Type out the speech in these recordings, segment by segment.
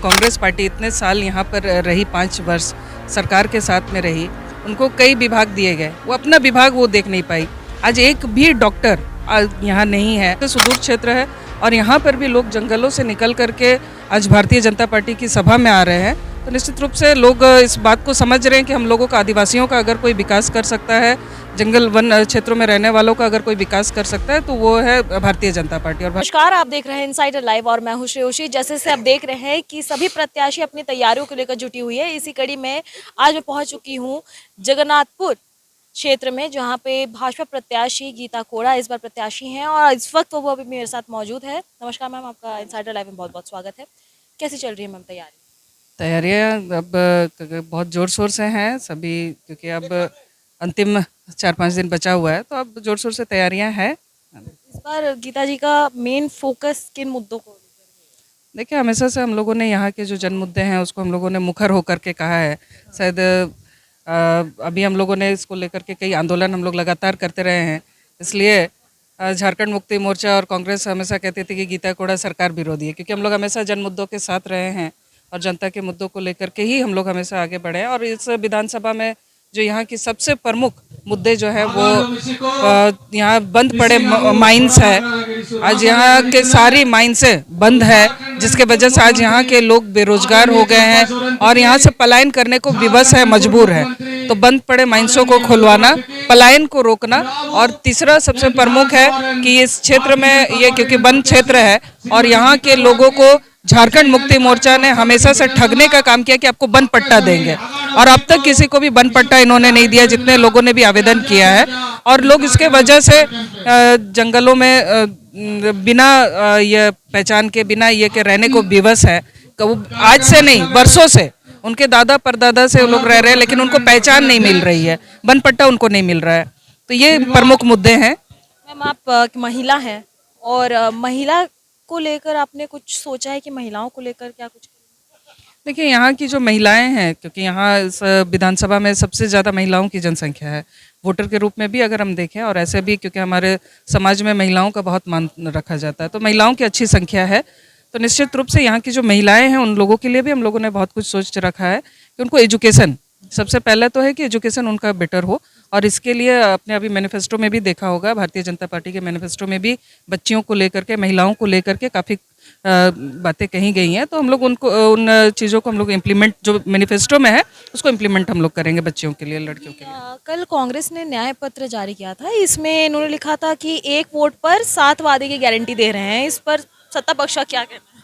Congress party इतने साल यहाँ पर रही, 5 वर्ष सरकार के साथ में रही, उनको कई विभाग दिए गए, वो अपना विभाग वो देख नहीं पाई। आज एक भी डॉक्टर यहाँ नहीं है, तो सुदूर क्षेत्र है और यहाँ पर भी लोग जंगलों से निकल करके आज भारतीय जनता पार्टी की सभा में आ रहे हैं। तो निश्चित रूप से लोग इस बात को समझ रहे हैं कि हम लोगों का, आदिवासियों का अगर कोई विकास कर सकता है, जंगल वन क्षेत्रों में रहने वालों का अगर कोई विकास कर सकता है तो वो है भारतीय जनता पार्टी। और नमस्कार, आप देख रहे हैं इनसाइडर लाइव और मैं हूं श्रेयोशी। जैसे से आप देख रहे हैं कि सभी प्रत्याशी अपनी तैयारियों को लेकर जुटी हुई है। इसी कड़ी में आज मैं पहुंच चुकी हूं जगन्नाथपुर क्षेत्र में, जहां पे भाजपा प्रत्याशी गीता कोड़ा इस बार प्रत्याशी हैं और इस वक्त वो अभी मेरे साथ मौजूद है। नमस्कार मैम, आपका इनसाइडर लाइव में बहुत बहुत स्वागत है। कैसी चल रही है मैम तैयारियाँ? अब बहुत ज़ोर शोर से हैं सभी, क्योंकि अब अंतिम 4-5 दिन बचा हुआ है, तो अब ज़ोर शोर से तैयारियां हैं। इस बार गीता जी का मेन फोकस किन मुद्दों को? देखिए, हमेशा से हम लोगों ने यहाँ के जो जन मुद्दे हैं उसको हम लोगों ने मुखर होकर के कहा है। शायद अभी हम लोगों ने इसको लेकर के कई आंदोलन हम लोग लगातार करते रहे हैं। इसलिए झारखंड मुक्ति मोर्चा और कांग्रेस हमेशा कहती थी कि गीता कोड़ा सरकार विरोधी है, क्योंकि हम लोग हमेशा जन मुद्दों के साथ रहे हैं और जनता के मुद्दों को लेकर के ही हम लोग हमेशा आगे बढ़े हैं। और इस विधानसभा में जो यहाँ की सबसे प्रमुख मुद्दे जो है वो यहाँ बंद पड़े माइंस है। आज यहाँ के सारी माइंसें बंद है, जिसके वजह से आज यहाँ के लोग बेरोजगार हो गए हैं और यहाँ से पलायन करने को विवश है, मजबूर है। तो बंद पड़े माइंसों को खुलवाना, पलायन को रोकना, और तीसरा सबसे प्रमुख है कि इस क्षेत्र में ये क्योंकि वन क्षेत्र है और यहाँ के लोगों को झारखंड मुक्ति मोर्चा ने हमेशा से ठगने का काम किया कि आपको वन पट्टा देंगे, और अब तक किसी को भी वन पट्टा इन्होंने नहीं दिया, जितने लोगों ने भी आवेदन किया है। और लोग इसके वजह से जंगलों में बिना ये पहचान के, बिना ये के रहने को विवश है। आज से नहीं, वर्षों से उनके दादा परदादा से लोग रह रहे हैं, लेकिन उनको पहचान नहीं मिल रही है, वन पट्टा उनको नहीं मिल रहा है। तो ये प्रमुख मुद्दे हैं। मैम, आप महिला हैं और महिला को लेकर आपने कुछ सोचा है कि महिलाओं को लेकर क्या कुछ? देखिए, यहाँ की जो महिलाएं हैं, क्योंकि यहाँ इस विधानसभा में सबसे ज़्यादा महिलाओं की जनसंख्या है, वोटर के रूप में भी अगर हम देखें और ऐसे भी, क्योंकि हमारे समाज में महिलाओं का बहुत मान रखा जाता है, तो महिलाओं की अच्छी संख्या है। तो निश्चित रूप से यहाँ की जो महिलाएं हैं उन लोगों के लिए भी हम लोगों ने बहुत कुछ सोच रखा है कि उनको एजुकेशन, सबसे पहले तो है कि एजुकेशन उनका बेटर हो। और इसके लिए अपने अभी मैनिफेस्टो में भी देखा होगा, भारतीय जनता पार्टी के मैनिफेस्टो में भी बच्चियों को लेकर के, महिलाओं को लेकर के काफ़ी बातें कही गई हैं। तो हम लोग उनको, उन चीज़ों को हम लोग इम्प्लीमेंट, जो मैनिफेस्टो में है उसको इम्प्लीमेंट हम लोग करेंगे बच्चियों के लिए, लड़कियों के लिए। कल कांग्रेस ने न्याय पत्र जारी किया था, इसमें इन्होंने लिखा था कि 1 वोट पर 7 वादे की गारंटी दे रहे हैं। इस पर सत्ता पक्ष का क्या कहना है?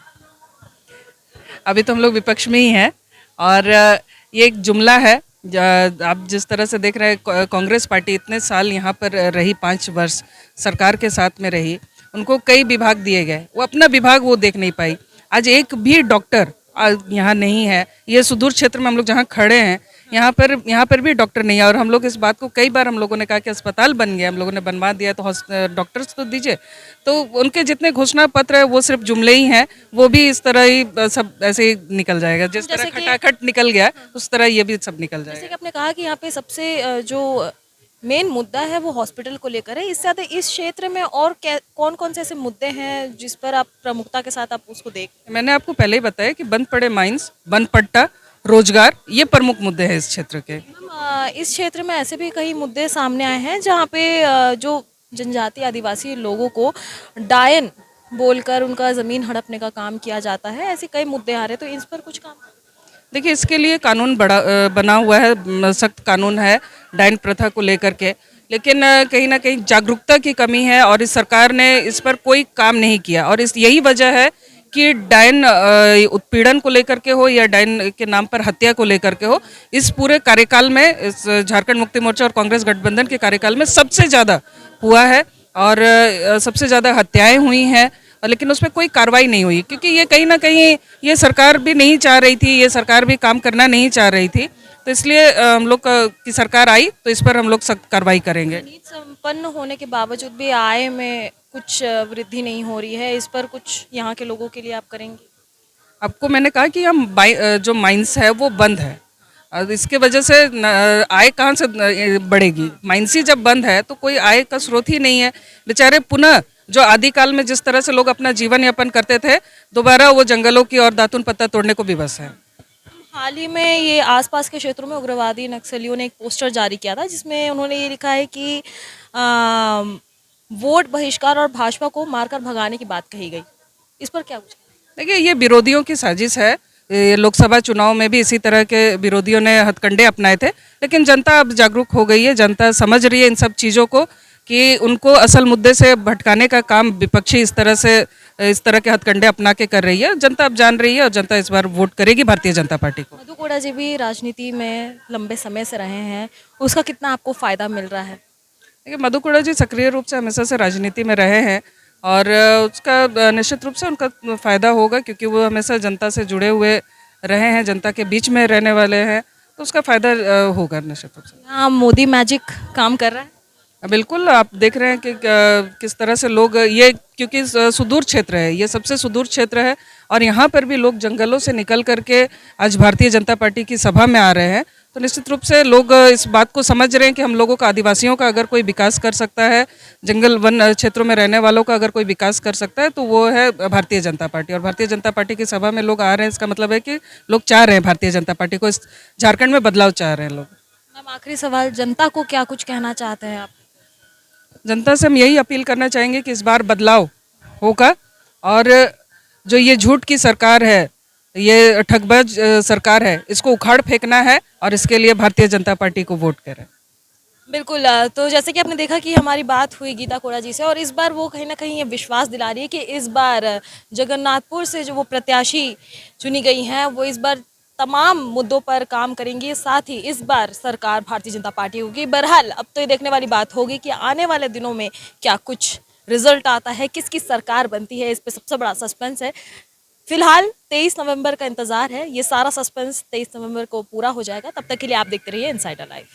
अभी तो हम लोग विपक्ष में ही हैं और ये एक जुमला है। आप जिस तरह से देख रहे हैं, कांग्रेस पार्टी इतने साल यहाँ पर रही, 5 वर्ष सरकार के साथ में रही, उनको कई विभाग दिए गए, वो अपना विभाग वो देख नहीं पाई। आज एक भी डॉक्टर यहाँ नहीं है। ये सुदूर क्षेत्र में हम लोग जहाँ खड़े हैं, यहाँ पर भी डॉक्टर नहीं है। और हम लोग इस बात को कई बार हम लोगों ने कहा कि अस्पताल बन गया, हम लोगों ने बनवा दिया, तो डॉक्टर्स तो दीजिए। तो उनके जितने घोषणा पत्र है वो सिर्फ जुमले ही हैं, वो भी इस तरह ही सब ऐसे ही निकल जाएगा। जिस तरह खटाखट निकल गया उस तरह ये भी सब निकल जाएगा। जैसे कि आपने कहा कि यहाँ पे सबसे जो मेन मुद्दा है वो हॉस्पिटल को लेकर है, इससे ज़्यादा इस क्षेत्र में और कौन कौन से ऐसे मुद्दे हैं जिस पर आप प्रमुखता के साथ आप उसको देख? मैंने आपको पहले ही बताया कि बंद पड़े माइंस, वन पट्टा, रोजगार, ये प्रमुख मुद्दे हैं इस क्षेत्र के। इस क्षेत्र में ऐसे भी कई मुद्दे सामने आए हैं जहाँ पे जो जनजाति आदिवासी लोगों को डायन बोलकर उनका ज़मीन हड़पने का काम किया जाता है। ऐसे कई मुद्दे आ रहे हैं, तो इस पर कुछ काम? देखिए, इसके लिए कानून बना हुआ है, सख्त कानून है डायन प्रथा को लेकर के, लेकिन कहीं ना कहीं जागरूकता की कमी है और इस सरकार ने इस पर कोई काम नहीं किया। और यही वजह है कि डायन उत्पीड़न को लेकर के हो या डायन के नाम पर हत्या को लेकर के हो, इस पूरे कार्यकाल में, इस झारखंड मुक्ति मोर्चा और कांग्रेस गठबंधन के कार्यकाल में सबसे ज़्यादा हुआ है और सबसे ज़्यादा हत्याएं हुई हैं, लेकिन उसमें कोई कार्रवाई नहीं हुई, क्योंकि ये कहीं ना कहीं ये सरकार भी नहीं चाह रही थी, ये सरकार भी काम करना नहीं चाह रही थी। तो इसलिए हम लोग की सरकार आई तो इस पर हम लोग सख्त कार्रवाई करेंगे। नीति संपन्न होने के बावजूद भी आय में कुछ वृद्धि नहीं हो रही है, इस पर कुछ यहाँ के लोगों के लिए आप करेंगे? आपको मैंने कहा कि हम जो माइंस है वो बंद है, इसके वजह से आय कहाँ से बढ़ेगी? माइंस ही जब बंद है तो कोई आय का स्रोत ही नहीं है। बेचारे पुनः जो आदिकाल में जिस तरह से लोग अपना जीवन यापन करते थे, दोबारा वो जंगलों की और दातुन पत्ता तोड़ने को विवश है। हाल ही में ये आसपास के क्षेत्रों में उग्रवादी नक्सलियों ने एक पोस्टर जारी किया था जिसमें उन्होंने ये लिखा है कि वोट बहिष्कार और भाजपा को मारकर भगाने की बात कही गई। इस पर क्या कुछ? देखिए, ये विरोधियों की साजिश है। ये लोकसभा चुनाव में भी इसी तरह के विरोधियों ने हथकंडे अपनाए थे, लेकिन जनता अब जागरूक हो गई है। जनता समझ रही है इन सब चीज़ों को कि उनको असल मुद्दे से भटकाने का काम विपक्षी इस तरह के हथकंडे अपना के कर रही है। जनता अब जान रही है और जनता इस बार वोट करेगी भारतीय जनता पार्टी को। मधु कोड़ा जी भी राजनीति में लंबे समय से रहे हैं, उसका कितना आपको फायदा मिल रहा है? देखिए, मधु कोड़ा जी सक्रिय रूप से हमेशा से राजनीति में रहे हैं और उसका निश्चित रूप से उनका फ़ायदा होगा, क्योंकि वो हमेशा जनता से जुड़े हुए रहे हैं, जनता के बीच में रहने वाले हैं, तो उसका फ़ायदा होगा निश्चित रूप से। यहाँ मोदी मैजिक काम कर रहा है। बिल्कुल, आप देख रहे हैं कि किस तरह से लोग ये, क्योंकि सुदूर क्षेत्र है, ये सबसे सुदूर क्षेत्र है और यहाँ पर भी लोग जंगलों से निकल करके आज भारतीय जनता पार्टी की सभा में आ रहे हैं, तो निश्चित रूप से लोग इस बात को समझ रहे हैं कि हम लोगों का, आदिवासियों का अगर कोई विकास कर सकता है, जंगल वन क्षेत्रों में रहने वालों का अगर कोई विकास कर सकता है, तो वो है भारतीय जनता पार्टी। और भारतीय जनता पार्टी की सभा में लोग आ रहे हैं, इसका मतलब है कि लोग चाह रहे हैं भारतीय जनता पार्टी को, इस झारखंड में बदलाव चाह रहे हैं लोग। मैम, आखिरी सवाल, जनता को क्या कुछ कहना चाहते हैं आप? जनता से हम यही अपील करना चाहेंगे कि इस बार बदलाव होगा और जो ये झूठ की सरकार है, ये ठगबाज सरकार है, इसको उखाड़ फेंकना है और इसके लिए भारतीय जनता पार्टी को वोट करें। बिल्कुल, तो जैसे कि आपने देखा कि हमारी बात हुई गीता कोड़ा जी से और इस बार वो कहीं ना कहीं ये विश्वास दिला रही है कि इस बार जगन्नाथपुर से जो वो प्रत्याशी चुनी गई हैं वो इस बार तमाम मुद्दों पर काम करेंगी, साथ ही इस बार सरकार भारतीय जनता पार्टी होगी। बहरहाल अब तो ये देखने वाली बात होगी कि आने वाले दिनों में क्या कुछ रिजल्ट आता है, किसकी सरकार बनती है, इस पे सबसे बड़ा सस्पेंस है। फिलहाल 23 नवंबर का इंतजार है, ये सारा सस्पेंस 23 नवंबर को पूरा हो जाएगा। तब तक के लिए आप देखते रहिए इनसाइडर लाइव।